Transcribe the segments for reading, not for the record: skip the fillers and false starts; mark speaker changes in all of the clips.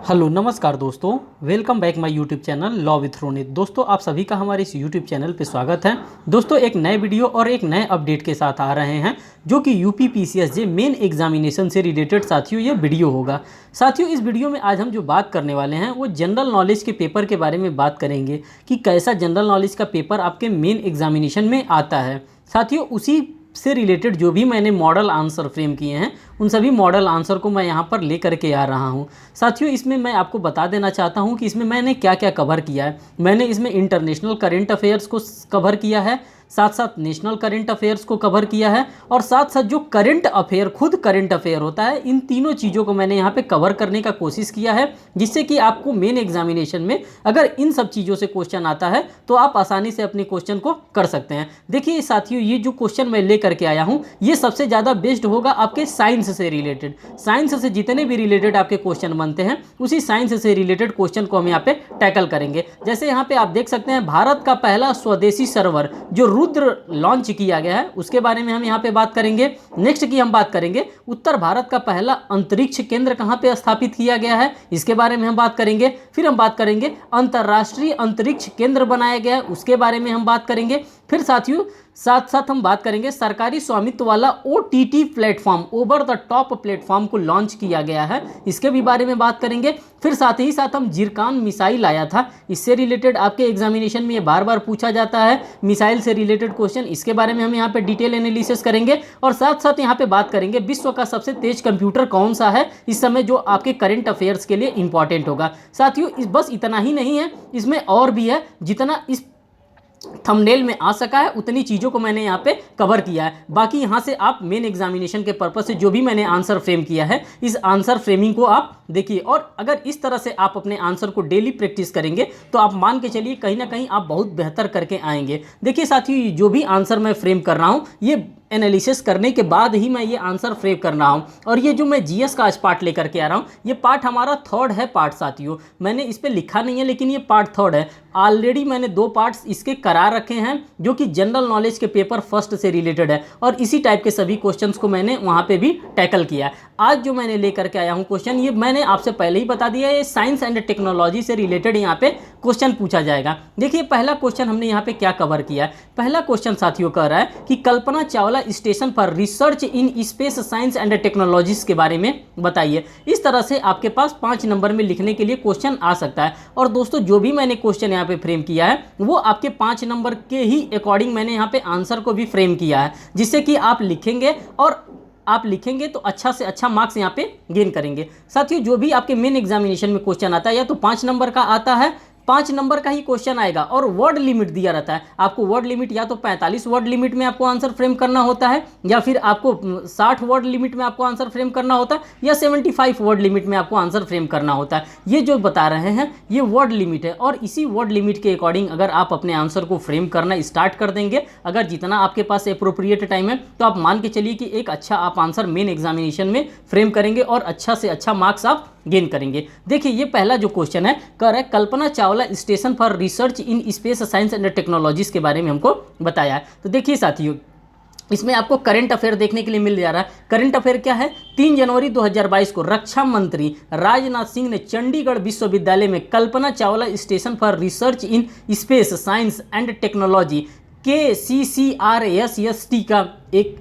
Speaker 1: Hello नमस्कार दोस्तों, welcome back my YouTube channel law with Ronit. दोस्तों आप सभी का हमारे इस यूट्यूब चैनल पे स्वागत है। दोस्तों एक नए वीडियो और एक नए अपडेट के साथ आ रहे हैं जो कि यूपी पीसीएसजे मेन एग्जामिनेशन से रिलेटेड साथियों ये वीडियो होगा। साथियों इस वीडियो में आज हम जो बात करने वाले हैं वो जनरल नॉलेज के पेपर के बारे में बात करेंगे कि कैसा जनरल नॉलेज का पेपर आपके मेन एग्जामिनेशन में आता है। साथियों उसी से रिलेटेड जो भी मैंने मॉडल आंसर फ्रेम किए हैं उन सभी मॉडल आंसर को मैं यहाँ पर लेकर के आ रहा हूँ। साथियों इसमें मैं आपको बता देना चाहता हूँ कि इसमें मैंने क्या क्या कवर किया है। मैंने इसमें इंटरनेशनल करंट अफेयर्स को कवर किया है, साथ साथ नेशनल करंट अफेयर्स को कवर किया है और साथ साथ जो करंट अफेयर खुद करंट अफेयर होता है, इन तीनों चीज़ों को मैंने यहाँ पे कवर करने का कोशिश किया है, जिससे कि आपको मेन एग्जामिनेशन में अगर इन सब चीज़ों से क्वेश्चन आता है तो आप आसानी से अपने क्वेश्चन को कर सकते हैं। देखिए साथियों ये जो क्वेश्चन मैं लेकर के आया हूँ ये सबसे ज़्यादा बेस्ड होगा आपके साइंस से रिलेटेड। साइंस से जितने भी रिलेटेड आपके क्वेश्चन बनते हैं उसी साइंस से रिलेटेड क्वेश्चन को हम यहाँ पे टैकल करेंगे। जैसे यहाँ पे आप देख सकते हैं भारत का पहला स्वदेशी सर्वर जो रुद्र लॉन्च किया गया है उसके बारे में हम यहाँ पे बात करेंगे। नेक्स्ट की हम बात करेंगे उत्तर भारत का पहला अंतरिक्ष केंद्र कहाँ पे स्थापित किया गया है, इसके बारे में हम बात करेंगे। फिर हम बात करेंगे अंतर्राष्ट्रीय अंतरिक्ष केंद्र बनाया गया है, उसके बारे में हम बात करेंगे। फिर साथियों साथ साथ हम बात करेंगे सरकारी स्वामित्व वाला OTT platform, over the top platform को लॉन्च किया गया है, इसके भी बारे में बात करेंगे। फिर साथ ही साथ हम जिरकान मिसाइल आया था, इससे रिलेटेड आपके एग्जामिनेशन में ये बार बार पूछा जाता है मिसाइल से रिलेटेड क्वेश्चन, इसके बारे में हम यहाँ पे डिटेल एनालिसिस करेंगे। और साथ साथ यहाँ पे बात करेंगे विश्व का सबसे तेज कंप्यूटर कौन सा है इस समय जो आपके करंट अफेयर्स के लिए इंपॉर्टेंट होगा। साथियों बस इतना ही नहीं है, इसमें और भी है। जितना इस थंबनेल में आ सका है उतनी चीज़ों को मैंने यहाँ पे कवर किया है। बाकी यहाँ से आप मेन एग्जामिनेशन के पर्पस से जो भी मैंने आंसर फ्रेम किया है इस आंसर फ्रेमिंग को आप देखिए, और अगर इस तरह से आप अपने आंसर को डेली प्रैक्टिस करेंगे तो आप मान के चलिए कहीं ना कहीं आप बहुत बेहतर करके आएंगे। देखिए साथियों जो भी आंसर मैं फ्रेम कर रहा हूँ ये एनालिसिस करने के बाद ही मैं ये आंसर फ्रेम कर रहा हूँ। और ये जो मैं जीएस का आज पार्ट लेकर के आ रहा हूँ ये पार्ट हमारा थर्ड है पार्ट। साथियों मैंने इस पर लिखा नहीं है लेकिन ये पार्ट थर्ड है। ऑलरेडी मैंने 2 पार्ट्स इसके करा रखे हैं जो कि जनरल नॉलेज के पेपर फर्स्ट से रिलेटेड है और इसी टाइप के सभी क्वेश्चंस को मैंने वहाँ पे भी टैकल किया है। आज जो मैंने लेकर के आया हूँ क्वेश्चन ये मैंने आपसे पहले ही बता दिया है, ये साइंस एंड टेक्नोलॉजी से रिलेटेड यहाँ पे क्वेश्चन पूछा जाएगा। देखिए पहला क्वेश्चन हमने यहाँ पे क्या कवर किया है। पहला क्वेश्चन साथियों कह रहा है कि कल्पना चावला स्टेशन पर research in space science and technologies के बारे में बताइए। इस तरह से आपके पास 5 नंबर में लिखने के लिए क्वेश्चन आ सकता है। और दोस्तों जो भी मैंने क्वेश्चन यहाँ पे फ्रेम किया है वो आपके 5 नंबर के ही अकॉर्डिंग मैंने यहाँ पे आंसर को भी फ्रेम किया है, जिससे कि आप लिखेंगे और आप लिखेंगे तो अच्छा से अच्छा मार्क्स यहाँ पे गेन करेंगे। साथियों जो भी आपके मेन एग्जामिनेशन में क्वेश्चन आता है या तो 5 नंबर का आता है, 5 नंबर का ही क्वेश्चन आएगा और वर्ड लिमिट दिया रहता है। आपको वर्ड लिमिट या तो 45 वर्ड लिमिट में आपको आंसर फ्रेम करना होता है या फिर आपको 60 वर्ड लिमिट में आपको आंसर फ्रेम करना होता है या 75 वर्ड लिमिट में आपको आंसर फ्रेम करना होता है। ये जो बता रहे हैं ये वर्ड लिमिट है और इसी वर्ड लिमिट के अकॉर्डिंग अगर आप अपने आंसर को फ्रेम करना स्टार्ट कर देंगे, अगर जितना आपके पास अप्रोप्रिएट टाइम है तो आप मान के चलिए कि एक अच्छा आप आंसर मेन एग्जामिनेशन में फ्रेम करेंगे और अच्छा से अच्छा मार्क्स आप गेन करेंगे। देखिए ये पहला जो क्वेश्चन है कह रहा है Kalpana Chawla station for research in space science and technologies के बारे में हमको बताया है। तो देखिए साथियों इसमें आपको करंट अफेयर देखने के लिए मिल जा रहा है। करंट अफेयर क्या है, 3 जनवरी 2022 को रक्षा मंत्री राजनाथ सिंह ने चंडीगढ़ विश्वविद्यालय में Kalpana Chawla station for research in space science and technology KCCRSST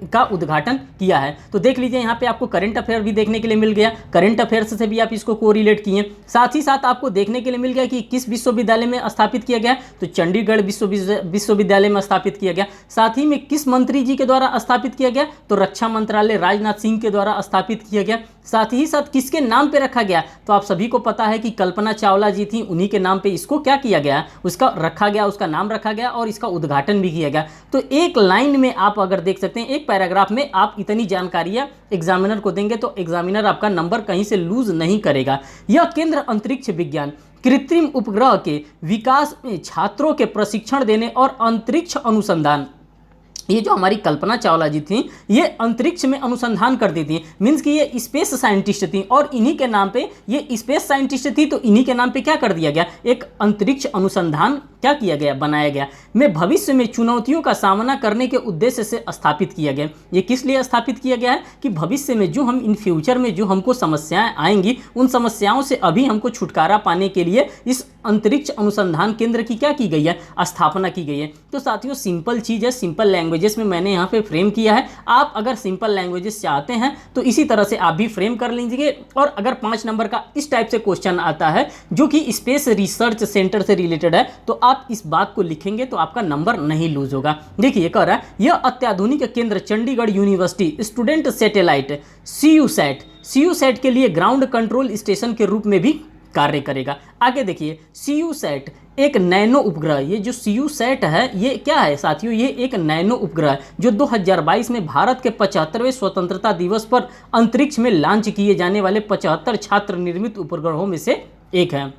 Speaker 1: का उद्घाटन किया है। तो देख लीजिए यहाँ पे आपको करंट अफेयर भी देखने के लिए मिल गया, करंट अफेयर्स से भी आप इसको कोरिलेट किए। साथ ही साथ आपको देखने के लिए मिल गया कि किस विश्वविद्यालय में स्थापित किया गया, तो चंडीगढ़ विश्वविद्यालय में स्थापित किया गया। साथ ही में किस मंत्री जी के द्वारा स्थापित किया गया, तो रक्षा मंत्रालय राजनाथ सिंह के द्वारा स्थापित किया गया। साथ ही साथ किसके नाम पे रखा गया, तो आप सभी को पता है कि कल्पना चावला जी थी, उन्हीं के नाम पे इसको क्या किया गया, उसका रखा गया, उसका नाम रखा गया और इसका उद्घाटन भी किया गया। तो एक लाइन में आप अगर देख सकते हैं, एक पैराग्राफ में आप इतनी जानकारियां एग्जामिनर को देंगे तो एग्जामिनर आपका नंबर कहीं से लूज नहीं करेगा। यह केंद्र अंतरिक्ष विज्ञान कृत्रिम उपग्रह के विकास में छात्रों के प्रशिक्षण देने और अंतरिक्ष अनुसंधान, ये जो हमारी कल्पना चावला जी थी ये अंतरिक्ष में अनुसंधान करती थी, मीन्स कि ये स्पेस साइंटिस्ट थी और इन्हीं के नाम पे ये स्पेस साइंटिस्ट थी तो इन्हीं के नाम पे क्या कर दिया गया, एक अंतरिक्ष अनुसंधान क्या किया गया, बनाया गया, में भविष्य में चुनौतियों का सामना करने के उद्देश्य से स्थापित किया गया। ये किस लिए स्थापित किया गया है कि भविष्य में जो हम इन फ्यूचर में जो हमको समस्याएं आएंगी, उन समस्याओं से अभी हमको छुटकारा पाने के लिए इस अंतरिक्ष अनुसंधान केंद्र की क्या की गई है, स्थापना की गई है। तो साथियों सिंपल चीज़ है, सिंपल लैंग्वेजेस में मैंने यहाँ पे फ्रेम किया है। आप अगर सिंपल लैंग्वेजेस चाहते हैं तो इसी तरह से आप भी फ्रेम कर लीजिए। और अगर 5 नंबर का इस टाइप से क्वेश्चन आता है जो कि स्पेस रिसर्च सेंटर से रिलेटेड है, तो आप इस बात को लिखेंगे तो आपका नंबर नहीं लूज होगा। देखिए कह रहा है यह अत्याधुनिक केंद्र Chandigarh university student satellite CUSAT के लिए ग्राउंड कंट्रोल स्टेशन के रूप में भी कार्य करेगा। आगे देखिए CUSAT एक नैनो उपग्रह, ये जो CUSAT है ये क्या है साथियों, ये एक नैनो उपग्रह है जो 2022 में भारत के 75वें स्वतंत्रता दिवस पर अंतरिक्ष में लॉन्च किए जाने वाले 75 छात्र निर्मित उपग्रहों में से एक है।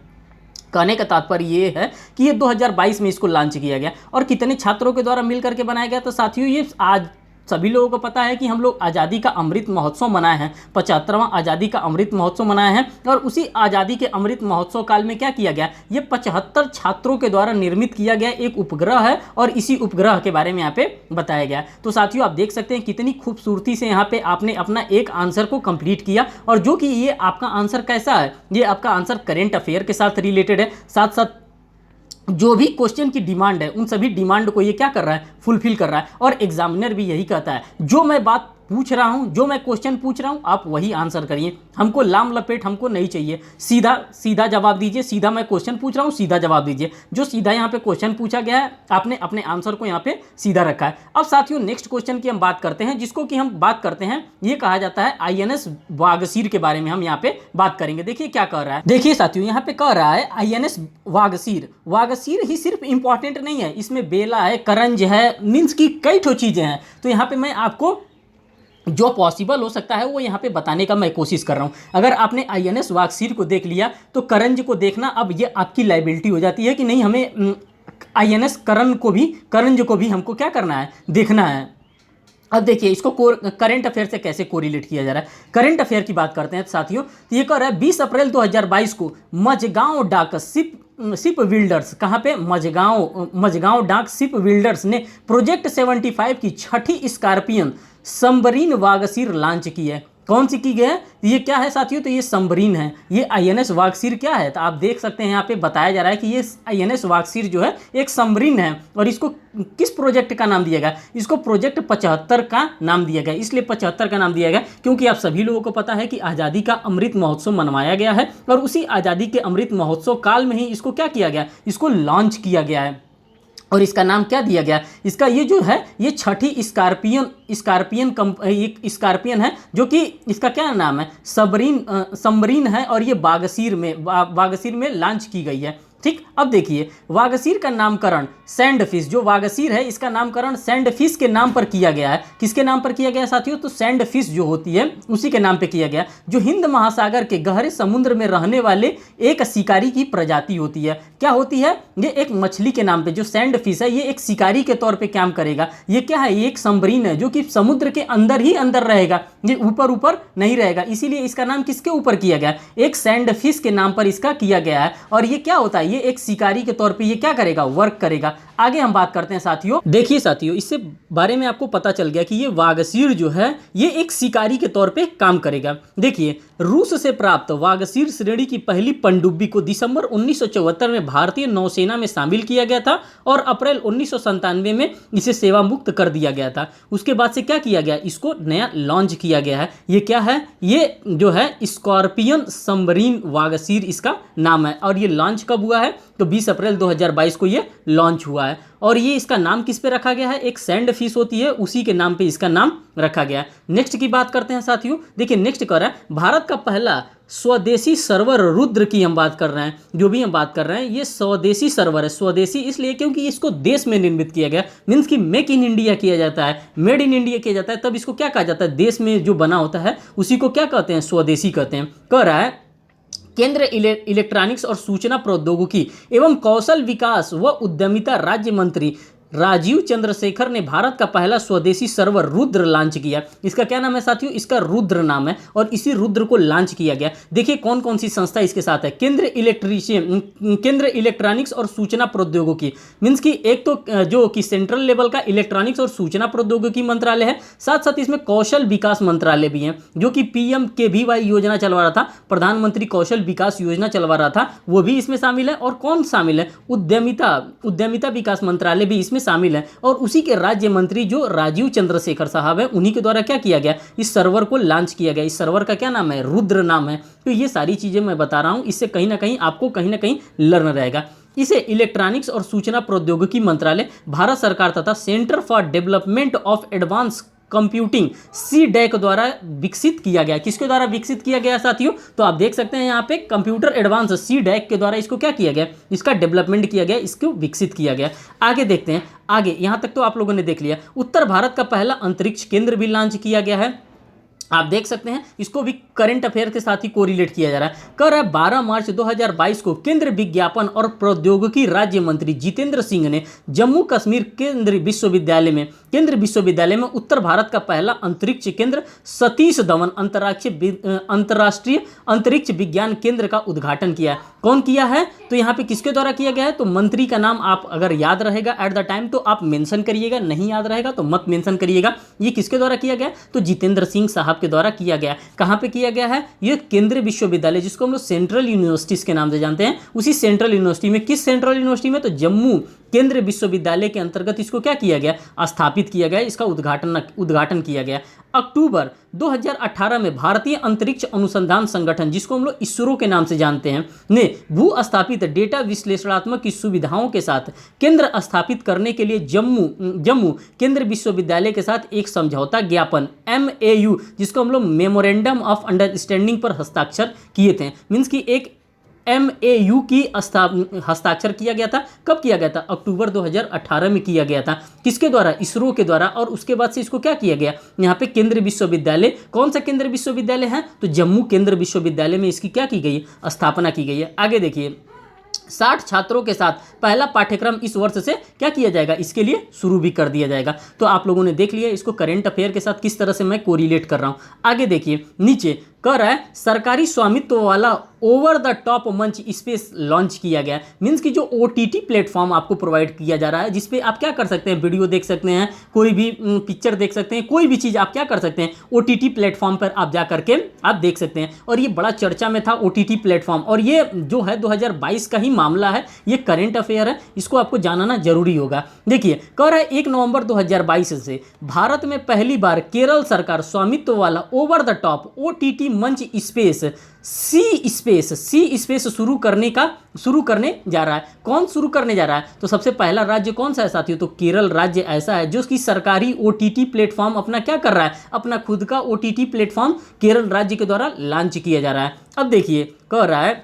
Speaker 1: कहने का तात्पर्य ये है कि ये 2022 में इसको लॉन्च किया गया और कितने छात्रों के द्वारा मिलकर के बनाया गया। तो साथियों ये आज सभी लोगों को पता है कि हम लोग आज़ादी का अमृत महोत्सव मनाए हैं, 75वां आज़ादी का अमृत महोत्सव मनाए हैं। और उसी आज़ादी के अमृत महोत्सव काल में क्या किया गया, ये 75 छात्रों के द्वारा निर्मित किया गया एक उपग्रह है और इसी उपग्रह के बारे में यहाँ पे बताया गया। तो साथियों आप देख सकते हैं कितनी खूबसूरती से यहाँ पे आपने अपना एक आंसर को कंप्लीट किया। और जो कि ये आपका आंसर कैसा है, ये आपका आंसर करेंट अफेयर के साथ रिलेटेड है, साथ साथ जो भी क्वेश्चन की डिमांड है उन सभी डिमांड को ये क्या कर रहा है, फुलफिल कर रहा है। और एग्जामिनर भी यही कहता है, जो मैं बात पूछ रहा हूँ, जो मैं क्वेश्चन पूछ रहा हूँ, आप वही आंसर करिए, हमको लाम लपेट हमको नहीं चाहिए, सीधा सीधा जवाब दीजिए। सीधा मैं क्वेश्चन पूछ रहा हूँ, सीधा जवाब दीजिए। जो सीधा यहाँ पे क्वेश्चन पूछा गया है आपने अपने आंसर को यहाँ पे सीधा रखा है। अब साथियों नेक्स्ट क्वेश्चन की हम बात करते हैं, जिसको कि हम बात करते हैं, ये कहा जाता है INS वागसीर के बारे में हम यहाँ पे बात करेंगे। देखिए क्या कह रहा है, देखिए साथियों यहाँ पे कह रहा है INS वागसीर। वागसीर ही सिर्फ इंपॉर्टेंट नहीं है, इसमें बेला है, करंज है, मीन्स की कई ठो चीजें हैं। तो यहाँ पे मैं आपको जो पॉसिबल हो सकता है वो यहाँ पे बताने का मैं कोशिश कर रहा हूँ। अगर आपने INS वागसीर को देख लिया तो करंज को देखना अब ये आपकी लाइबिलिटी हो जाती है कि नहीं, हमें INS करंज को भी हमको क्या करना है, देखना है। अब देखिए इसको करंट अफेयर से कैसे कोरिलेट किया जा रहा है। करंट अफेयर की बात करते हैं साथियों, तो ये कह रहा है 20 अप्रैल 2022 को मझगांव डाक शिप बिल्डर्स, कहाँ पे, मझगांव डाक शिप बिल्डर्स ने प्रोजेक्ट 75 की 6ठी स्कॉर्पियन सबमरीन वागसीर लॉन्च की है। कौन सी की गई है, ये क्या है साथियों, तो ये सबमरीन है। ये INS वागसीर क्या है, तो आप देख सकते हैं यहाँ पे बताया जा रहा है कि ये INS वागसीर जो है एक सबमरीन है। और इसको किस प्रोजेक्ट का नाम दिया गया, इसको प्रोजेक्ट 75 का नाम दिया गया। इसलिए 75 का नाम दिया गया क्योंकि आप सभी लोगों को पता है कि आज़ादी का अमृत महोत्सव मनवाया गया है और उसी आज़ादी के अमृत महोत्सव काल में ही इसको क्या किया गया, इसको लॉन्च किया गया है। और इसका नाम क्या दिया गया, इसका ये जो है ये 6ठी स्कॉर्पियन है, जो कि इसका क्या नाम है, सबमरीन है और ये वागसीर में लॉन्च की गई है। ठीक, अब देखिए वागसीर का नामकरण सैंडफिश, जो वागसीर है इसका नामकरण सैंडफिश के नाम पर किया गया है। किसके नाम पर किया गया साथियों, तो सैंडफिश जो होती है उसी के नाम पे किया गया, जो हिंद महासागर के गहरे समुद्र में रहने वाले एक शिकारी की प्रजाति होती है। क्या होती है, ये एक मछली के नाम पे, जो सैंडफिश है ये एक शिकारी के तौर पे काम करेगा। ये क्या है, ये एक सबमरीन है जो कि समुद्र के अंदर ही अंदर रहेगा, ये ऊपर नहीं रहेगा। इसीलिए इसका नाम किसके ऊपर किया गया, एक सैंडफिश के नाम पर इसका किया गया है। और ये क्या होता है, ये एक शिकारी के तौर पे ये क्या करेगा, वर्क करेगा। आगे हम बात करते हैं साथियों, देखिए साथियों इससे बारे में आपको पता चल गया कि ये वागसीर जो है ये एक शिकारी के तौर पे काम करेगा। देखिए रूस से प्राप्त वागसीर श्रेणी की पहली पनडुब्बी को दिसंबर 1974 में भारतीय नौसेना में शामिल किया गया था और अप्रैल 1997 में इसे सेवा मुक्त कर दिया गया था। उसके बाद से क्या किया गया, इसको नया लॉन्च किया गया है। ये क्या है, ये जो है स्कॉर्पियन सबमरीन वागसीर इसका नाम है। और ये लॉन्च कब हुआ है, तो 20 अप्रैल 2022 को ये लॉन्च हुआ है। और ये इसका नाम किस पे रखा गया है, एक सैंड फिश होती है उसी के नाम पे इसका नाम रखा गया है। नेक्स्ट की बात करते हैं साथियों, देखिए नेक्स्ट कर रहा है भारत का पहला स्वदेशी सर्वर रुद्र की हम बात कर रहे हैं। जो भी हम बात कर रहे हैं ये स्वदेशी सर्वर है। स्वदेशी इसलिए क्योंकि इसको देश में निर्मित किया गया, मीन्स कि मेक इन इंडिया किया जाता है, मेड इन इंडिया किया जाता है, तब इसको क्या कहा जाता है, देश में जो बना होता है उसी को क्या कहते हैं, स्वदेशी कहते हैं। कह रहा है केंद्र इलेक्ट्रॉनिक्स और सूचना प्रौद्योगिकी एवं कौशल विकास व उद्यमिता राज्य मंत्री राजीव चंद्रशेखर ने भारत का पहला स्वदेशी सर्वर रुद्र लॉन्च किया। इसका क्या नाम है साथियों? इसका रुद्र नाम है और इसी रुद्र को लॉन्च किया गया। देखिए कौन कौन सी संस्था इसके साथ है। केंद्र इलेक्ट्रॉनिक्स और सूचना प्रौद्योगिकी, मीन्स कि एक तो जो कि सेंट्रल लेवल का इलेक्ट्रॉनिक्स और सूचना प्रौद्योगिकी मंत्रालय है, साथ साथ इसमें कौशल विकास मंत्रालय भी है, जो कि PMKVY योजना चलवा रहा था, प्रधानमंत्री कौशल विकास योजना चलवा रहा था, वो भी इसमें शामिल है। और कौन शामिल है? उद्यमिता विकास मंत्रालय भी इसमें शामिल है। और उसी के राज्य मंत्री जो राजीव चंद्रशेखर साहब है, उन्हीं के द्वारा क्या किया गया, इस सर्वर को लॉन्च किया गया। इस सर्वर का क्या नाम है? रुद्र नाम है। तो ये सारी चीजें मैं बता रहा हूं, इससे कहीं ना कहीं आपको कहीं ना कहीं लर्न रहेगा। इसे इलेक्ट्रॉनिक्स और सूचना प्रौद्योगिकी मंत्रालय, भारत सरकार तथा centre for development of advance computing CDAC द्वारा विकसित किया गया। किसके द्वारा विकसित किया गया साथियों? तो आप देख सकते हैं यहाँ पे कंप्यूटर एडवांस CDAC के द्वारा इसको क्या किया गया, इसका डेवलपमेंट किया गया, इसको विकसित किया गया। आगे देखते हैं। आगे यहाँ तक तो आप लोगों ने देख लिया। उत्तर भारत का पहला अंतरिक्ष केंद्र भी लॉन्च किया गया है। आप देख सकते हैं, इसको भी करंट अफेयर के साथ ही कोरिलेट किया जा रहा है। कर है 12 मार्च 2022 को केंद्र विज्ञापन और प्रौद्योगिकी राज्य मंत्री जितेंद्र सिंह ने जम्मू कश्मीर केंद्रीय विश्वविद्यालय में उत्तर भारत का पहला अंतरिक्ष केंद्र सतीश धवन अंतर्राष्ट्रीय अंतरिक्ष विज्ञान केंद्र का उद्घाटन किया। कौन किया है? तो यहाँ पे किसके द्वारा किया गया है? तो मंत्री का नाम आप अगर याद रहेगा एट द टाइम तो आप मेंशन करिएगा, नहीं याद रहेगा तो मत मेंशन करिएगा। ये किसके द्वारा किया गया? तो जितेंद्र सिंह साहब के द्वारा किया गया। कहां पे किया गया है? ये केंद्रीय विश्वविद्यालय, जिसको हम लोग सेंट्रल यूनिवर्सिटीज के नाम से जानते हैं, उसी सेंट्रल यूनिवर्सिटी में। किस सेंट्रल यूनिवर्सिटी में? तो जम्मू केंद्रीय विश्वविद्यालय के अंतर्गत इसको क्या किया गया? स्थापित किया गया, इसका उद्घाटन किया गया। अक्टूबर 2018 में भारतीय अंतरिक्ष अनुसंधान संगठन, जिसको हम लोग इसरो के नाम से जानते हैं, ने भू स्थापित डेटा विश्लेषणात्मक की सुविधाओं के साथ केंद्र स्थापित करने के लिए जम्मू केंद्रीय विश्वविद्यालय के साथ एक समझौता ज्ञापन MAU, जिसको हम लोग मेमोरेंडम ऑफ अंडरस्टैंडिंग पर हस्ताक्षर किए थे। मीन्स की एक MAU की हस्ताक्षर किया गया था। कब किया गया था? अक्टूबर 2018 में किया गया था। किसके द्वारा? इसरो के द्वारा। और उसके बाद से इसको क्या किया गया? यहाँ पे केंद्रीय विश्वविद्यालय, कौन सा केंद्रीय विश्वविद्यालय है? तो जम्मू केंद्रीय विश्वविद्यालय में इसकी क्या की गई? स्थापना की गई है। आगे देखिए, 60 छात्रों के साथ पहला पाठ्यक्रम इस वर्ष से क्या किया जाएगा? इसके लिए शुरू भी कर दिया जाएगा। तो आप लोगों ने देख लिया इसको करंट अफेयर के साथ किस तरह से मैं कोरिलेट कर रहा हूं। आगे देखिए, नीचे कह रहा है सरकारी स्वामित्व वाला ओवर द टॉप मंच स्पेस लॉन्च किया गया। मीन्स कि जो OTT प्लेटफॉर्म आपको प्रोवाइड किया जा रहा है, जिसपे आप क्या कर सकते हैं? वीडियो देख सकते हैं, कोई भी पिक्चर देख सकते हैं, कोई भी चीज़ आप क्या कर सकते हैं? OTT प्लेटफॉर्म पर आप जा करके आप देख सकते हैं। और ये बड़ा चर्चा में था OTT प्लेटफॉर्म, और ये जो है 2022 का ही मामला है, ये करंट अफेयर है, इसको आपको जानना जरूरी होगा। देखिए, कह रहा है 1 नवंबर 2022 से भारत में पहली बार केरल सरकार स्वामित्व वाला ओवर द टॉप OTT मंच स्पेस सी स्पेस शुरू करने जा रहा है। कौन शुरू करने जा रहा है? तो सबसे पहला राज्य कौन सा है साथियों? तो केरल राज्य ऐसा है जो कि सरकारी OTT प्लेटफॉर्म अपना क्या कर रहा है? अपना खुद का OTT प्लेटफॉर्म केरल राज्य के द्वारा लॉन्च किया जा रहा है। अब देखिए, कह रहा है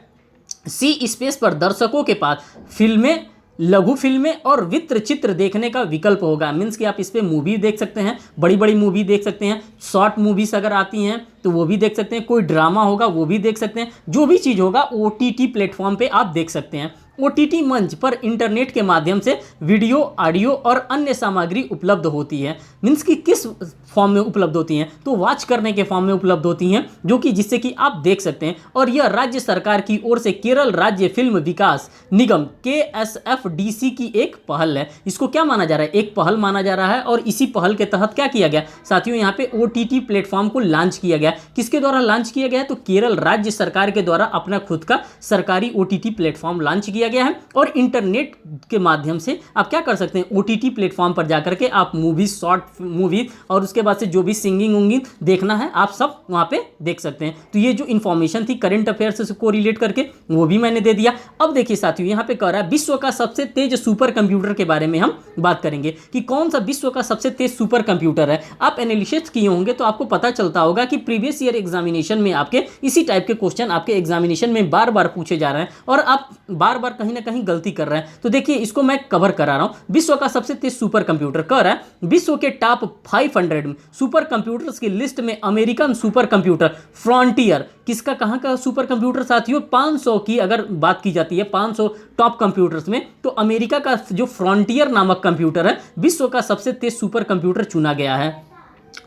Speaker 1: सी स्पेस पर दर्शकों के पास फिल्में, लघु फिल्में और वृत्त चित्र देखने का विकल्प होगा। मीन्स कि आप इस पे मूवी देख सकते हैं, बड़ी बड़ी मूवी देख सकते हैं, शॉर्ट मूवीज अगर आती हैं तो वो भी देख सकते हैं, कोई ड्रामा होगा वो भी देख सकते हैं, जो भी चीज़ होगा OTT प्लेटफॉर्म पे आप देख सकते हैं। OTT मंच पर इंटरनेट के माध्यम से वीडियो, ऑडियो और अन्य सामग्री उपलब्ध होती है। मीन्स कि किस फॉर्म में उपलब्ध होती हैं? तो वॉच करने के फॉर्म में उपलब्ध होती हैं, जो कि जिससे कि आप देख सकते हैं। और यह राज्य सरकार की ओर से केरल राज्य फिल्म विकास निगम KSFDC की एक पहल है। इसको क्या माना जा रहा है? एक पहल माना जा रहा है। और इसी पहल के तहत क्या किया गया साथियों? यहाँ पे OTT प्लेटफॉर्म को लॉन्च किया गया। किसके द्वारा लॉन्च किया गया? तो केरल राज्य सरकार के द्वारा अपना खुद का सरकारी OTT प्लेटफॉर्म लॉन्च किया गया है। और इंटरनेट के माध्यम से आप क्या कर सकते हैं? OTT प्लेटफॉर्म पर जाकर के आप मूवी, शॉर्ट मूवी और उसके बाद से जो भी सिंगिंग देखना है आप सब वहां पे देख सकते हैं। तो ये जो इंफॉर्मेशन थी करंट अफेयर से को रिलेट करके, वो भी मैंने दे दिया। अब देखिए साथियों, यहाँ पे कह रहा है विश्व का सबसे तेज सुपर कंप्यूटर के बारे में हम बात करेंगे कि कौन सा विश्व का सबसे तेज सुपर कंप्यूटर है। आप एनालिसिस किए होंगे तो आपको पता चलता होगा कि प्रीवियस ईयर एग्जामिनेशन में आपके इसी टाइप के क्वेश्चन आपके एग्जामिनेशन में बार बार पूछे जा रहे हैं। और आप बार बार बार कहीं ना कहीं गलती कर रहे हैं। तो देखिए इसको मैं कवर करा रहा हूं। विश्व का सबसे तेज सुपर कंप्यूटर कह रहा है विश्व के टॉप 500 में सुपर कंप्यूटर्स की लिस्ट में अमेरिकन सुपर कंप्यूटर फ्रंटियर, किसका कहां का सुपर कंप्यूटर साथियों, 500 की अगर बात की जाती है 500 टॉप कंप्यूटर्स में, तो अमेरिका का जो फ्रंटियर नामक कंप्यूटर है विश्व का सबसे तेज सुपर कंप्यूटर चुना गया है।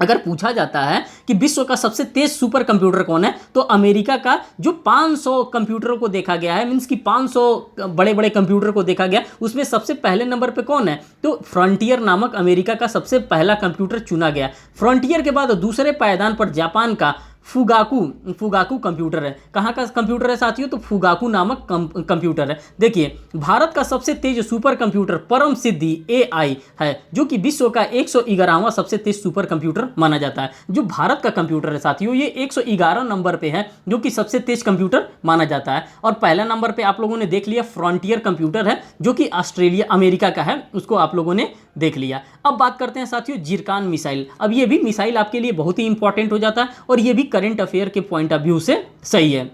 Speaker 1: अगर पूछा जाता है कि विश्व का सबसे तेज सुपर कंप्यूटर कौन है, तो अमेरिका का जो 500 कंप्यूटरों को देखा गया है, मींस कि 500 बड़े बड़े कंप्यूटर को देखा गया, उसमें सबसे पहले नंबर पे कौन है, तो फ्रंटियर नामक अमेरिका का सबसे पहला कंप्यूटर चुना गया। फ्रंटियर के बाद दूसरे पायदान पर जापान का फुगाकू कंप्यूटर है। कहाँ का कंप्यूटर है साथियों, तो फुगाकू नामक कंप्यूटर है। देखिए भारत का सबसे तेज सुपर कंप्यूटर परम सिद्धि AI है, जो कि विश्व का 111वां सबसे तेज सुपर कंप्यूटर माना जाता है। जो भारत का कंप्यूटर है साथियों ये 111 नंबर पे है, जो कि सबसे तेज कंप्यूटर माना जाता है। और पहला नंबर पे आप लोगों ने देख लिया फ्रंटियर कंप्यूटर है, जो कि ऑस्ट्रेलिया अमेरिका का है, उसको आप लोगों ने देख लिया। अब बात करते हैं साथियों जिरकान मिसाइल। अब ये भी मिसाइल आपके लिए बहुत ही इंपॉर्टेंट हो जाता है और ये भी करंट अफेयर के पॉइंट ऑफ व्यू से सही है।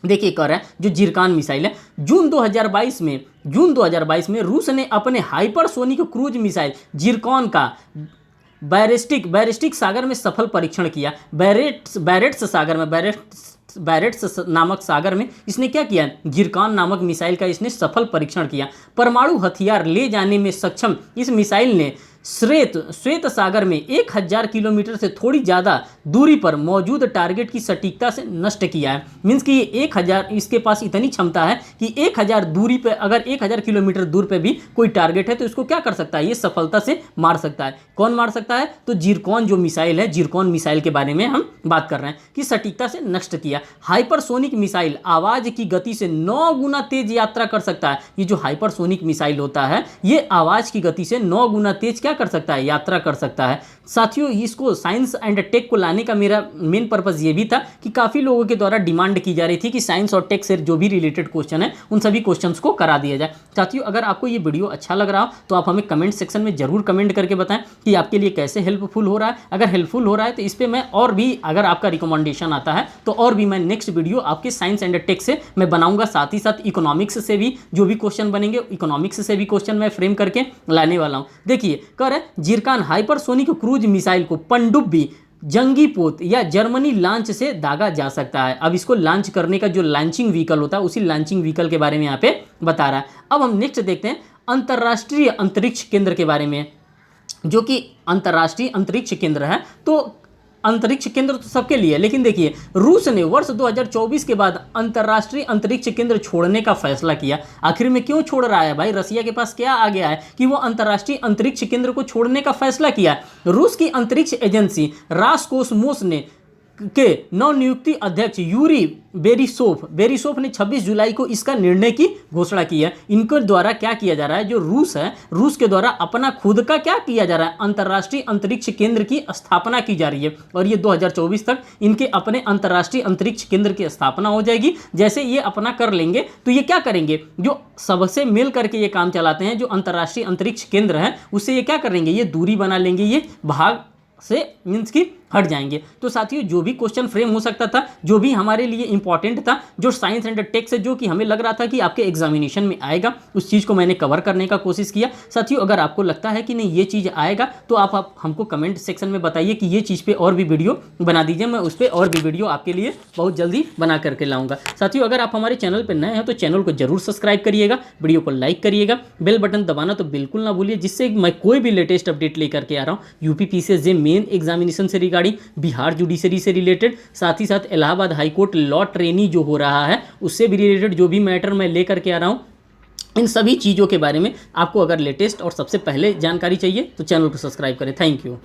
Speaker 1: देखिए कर रहा है जो जिरकान मिसाइल है, जून 2022 में रूस ने अपने हाइपरसोनिक क्रूज मिसाइल जिरकॉन का बैरिस्टिक सागर में सफल परीक्षण किया। बैरेट्स नामक सागर में इसने क्या किया, जिरकॉन नामक मिसाइल का इसने सफल परीक्षण किया। परमाणु हथियार ले जाने में सक्षम इस मिसाइल ने श्वेत सागर में 1000 किलोमीटर से थोड़ी ज़्यादा दूरी पर मौजूद टारगेट की सटीकता से नष्ट किया है। मीन्स कि ये 1000, इसके पास इतनी क्षमता है कि 1000 दूरी पे, अगर 1000 किलोमीटर दूर पे भी कोई टारगेट है तो इसको क्या कर सकता है, ये सफलता से मार सकता है। कौन मार सकता है, तो जिरकॉन जो मिसाइल है, जिरकॉन मिसाइल के बारे में हम बात कर रहे हैं कि सटीकता से नष्ट किया। हाइपरसोनिक मिसाइल आवाज़ की गति से 9 गुना तेज यात्रा कर सकता है। ये जो हाइपरसोनिक मिसाइल होता है ये आवाज़ की गति से 9 गुना तेज क्या कर सकता है, यात्रा कर सकता है। साथियों इसको साइंस एंड टेक को लाने का मेरा मेन पर्पस ये भी था कि काफ़ी लोगों के द्वारा डिमांड की जा रही थी कि साइंस और टेक से जो भी रिलेटेड क्वेश्चन है उन सभी क्वेश्चंस को करा दिया जाए। साथियों अगर आपको ये वीडियो अच्छा लग रहा हो तो आप हमें कमेंट सेक्शन में जरूर कमेंट करके बताएं कि आपके लिए कैसे हेल्पफुल हो रहा है। अगर हेल्पफुल हो रहा है तो इस पर मैं और भी, अगर आपका रिकमेंडेशन आता है तो और भी मैं नेक्स्ट वीडियो आपके साइंस एंड टेक से मैं बनाऊंगा। साथ ही साथ इकोनॉमिक्स से भी जो भी क्वेश्चन बनेंगे, इकोनॉमिक्स से भी क्वेश्चन मैं फ्रेम करके लाने वाला हूँ। देखिए कर जिरकॉन हाइपरसोनिक क्रूज मिसाइल को पनडुब्बी, जंगी पोत या जर्मनी लॉन्च से दागा जा सकता है। अब इसको लॉन्च करने का जो लॉन्चिंग व्हीकल होता है उसी लॉन्चिंग व्हीकल के बारे में यहाँ पे बता रहा है। अब हम नेक्स्ट देखते हैं अंतर्राष्ट्रीय अंतरिक्ष केंद्र के बारे में, जो कि अंतर्राष्ट्रीय अंतरिक्ष केंद्र है। तो अंतरिक्ष केंद्र तो सबके लिए, लेकिन देखिए रूस ने वर्ष 2024 के बाद अंतर्राष्ट्रीय अंतरिक्ष केंद्र छोड़ने का फैसला किया। आखिर में क्यों छोड़ रहा है भाई, रसिया के पास क्या आ गया है कि वो अंतर्राष्ट्रीय अंतरिक्ष केंद्र को छोड़ने का फैसला किया। रूस की अंतरिक्ष एजेंसी रासकोसमोस ने के नवनियुक्ति अध्यक्ष यूरी बेरिसोव ने 26 जुलाई को इसका निर्णय की घोषणा की है। इनके द्वारा क्या किया जा रहा है, जो रूस है, रूस के द्वारा अपना खुद का क्या किया जा रहा है, अंतर्राष्ट्रीय अंतरिक्ष केंद्र की स्थापना की जा रही है। और ये 2024 तक इनके अपने अंतर्राष्ट्रीय अंतरिक्ष केंद्र की स्थापना हो जाएगी। जैसे ये अपना कर लेंगे तो ये क्या करेंगे, जो सबसे मिल करके ये काम चलाते हैं, जो अंतर्राष्ट्रीय अंतरिक्ष केंद्र है उससे ये क्या करेंगे, ये दूरी बना लेंगे, ये भाग से मीन्स की हट जाएंगे। तो साथियों जो भी क्वेश्चन फ्रेम हो सकता था, जो भी हमारे लिए इंपॉर्टेंट था, जो साइंस एंड टेक से जो कि हमें लग रहा था कि आपके एग्जामिनेशन में आएगा, उस चीज़ को मैंने कवर करने का कोशिश किया। साथियों अगर आपको लगता है कि नहीं ये चीज़ आएगा तो आप हमको कमेंट सेक्शन में बताइए कि ये चीज़ पे और भी वीडियो बना दीजिए, मैं उस पर और भी वीडियो आपके लिए बहुत जल्दी बना करके लाऊंगा। साथियों अगर आप हमारे चैनल पर नए हैं तो चैनल को जरूर सब्सक्राइब करिएगा, वीडियो को लाइक करिएगा, बेल बटन दबाना तो बिल्कुल ना भूलिए, जिससे मैं कोई भी लेटेस्ट अपडेट लेकर के आ रहा हूँ यूपी PCS मेन एग्जामिनेशन से रिगार्डिंग, बिहार जुडिशरी से रिलेटेड, साथ ही साथ इलाहाबाद हाईकोर्ट लॉ ट्रेनी जो हो रहा है उससे भी रिलेटेड जो भी मैटर मैं लेकर के आ रहा हूँ, इन सभी चीज़ों के बारे में आपको अगर लेटेस्ट और सबसे पहले जानकारी चाहिए तो चैनल को सब्सक्राइब करें। Thank you.